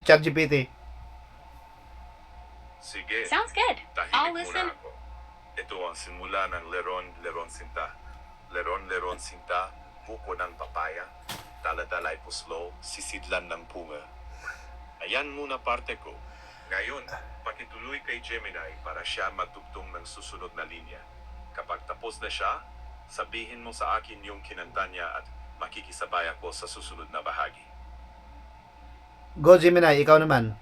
ChatGPT. Sige, Sounds good. I'll tahimik listen. muna ako. Ito ang simula ng Leron Sinta. Leron Sinta, buko ng papaya, daladalay puslo, sisidlan ng punga. Ayan muna parte ko. Ngayon, pakituloy kay Gemini para siya magtugtong ng susunod na linya. Kapag tapos na siya, sabihin mo sa akin yung kinanta niya at makikisabay ako sa susunod na bahagi. Go Gemini, ikaw naman.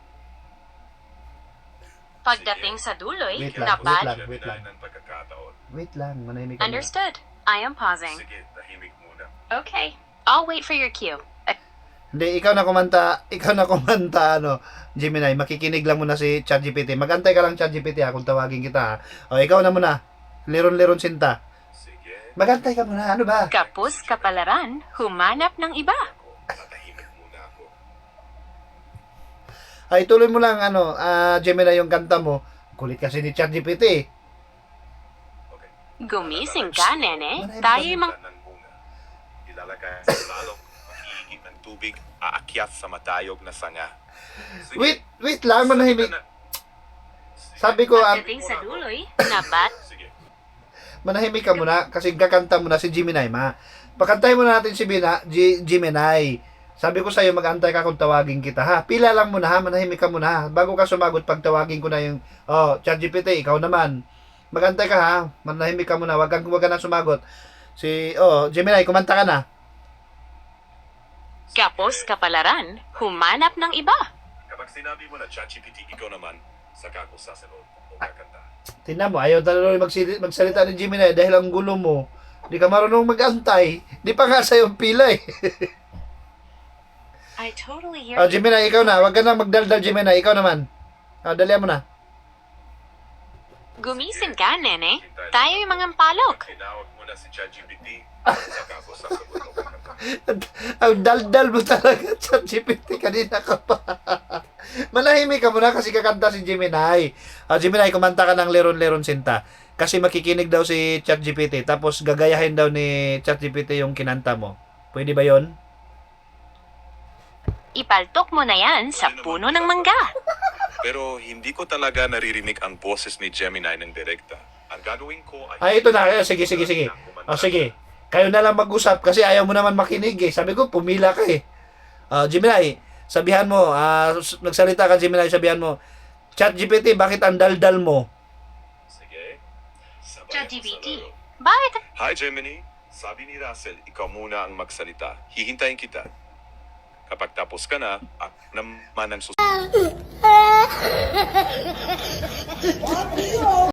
Pagdating sa duloy, Wait lang, napad. wait lang. Gemini ng pagkakataon. Wait lang, manahimik ka muna. Understood. I am pausing. Sige, tahimik muna. Okay. I'll wait for your cue. Hindi, ikaw na kumanta, ano, Gemini, makikinig lang muna si ChatGPT. Magantay ka lang ChatGPT kung tawagin kita ha. O, ikaw na muna. Leron Sinta. Sige. Magantay ka muna, ano ba? Kapus kapalaran, humanap ng iba. Tatahimik muna ako. Ay, tuloy mo lang, Gemini, yung kanta mo. Kulit kasi ni ChatGPT. Okay. Gumising ka, nene. Tayo'y mga... Ng bunga. Ilalagay sa lalok, makiigit ng tubig, aakyat sa matayog na sanga. Sige. Wait lang, manahimik. Sabi ko, Pagdating sa duloy, nabat. Sige. manahimik ka muna kasi kakanta mo na si Gemini, ma. Pakantay muna natin si Gemini. Sabi ko sa'yo, mag-antay ka kung tawagin kita, ha? Pila lang muna, ha? Manahimik ka muna, ha? Bago ka sumagot, pag tawagin ko na yung, ChatGPT, ikaw naman. Mag-antay ka, ha? Manahimik ka muna, wag ka na sumagot. Gemini, kumanta ka na. Kapos kapalaran, humanap ng iba. Kapag sinabi mo na ChatGPT, ikaw naman, saka ako sasagot o kakanta. Tingnan mo, ayaw talaga magsalita ni Gemini dahil ang gulo mo. Di ka marunong mag-antay. Di pa nga sa'yo pila, eh. I totally hear Gemini, ikaw na. Wag ka na magdaldal, Gemini. Ikaw naman. Dalihan mo na. Gumising ka, nene. Tayo'y mga palok. Tinawag mo na si ChatGPT, saka ako sasagot o kakanta. Ang daldal mo talaga, ChatGPT. Kanina ka pa. Manahimik ka muna kasi kakanta si Gemini. Gemini, kumanta ka ng Leron Sinta. Kasi makikinig daw si ChatGPT. Tapos gagayahin daw ni ChatGPT yung kinanta mo. Pwede ba yon? Ipaltok mo na yan sa puno ng mangga. Pero hindi ko talaga naririnig ang boses ni Gemini ng direkta. Ang gagawin ko ay... Ito na. Sige. Sige. Kayo na lang mag-usap kasi ayaw mo naman makinig, eh. Sabi ko, pumila ka, eh. Gemini, sabihan mo. Nagsalita ka, Gemini, sabihan mo. ChatGPT, bakit ang daldal mo? Sige. Sabay ako ChatGPT. sa laro. Bakit? Hi Gemini, sabi ni Russell, ikaw muna ang magsalita. Hihintayin kita. Kapag tapos ka na, ako naman ang